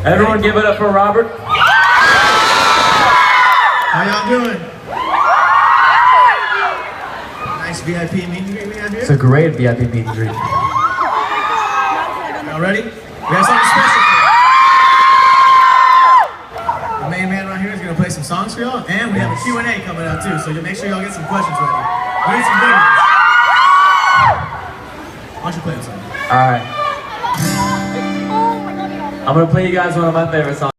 Everyone give it up for Robert. How y'all doing? Nice VIP meet and greet we have here. It's a great VIP meet and greet. Y'all ready? We have something special for you. The main man right here is going to play some songs for y'all, and we have a Q&A coming out too, so make sure y'all get some questions ready. We need some good ones. Why don't you play a song? Alright. I'm gonna play you guys one of my favorite songs.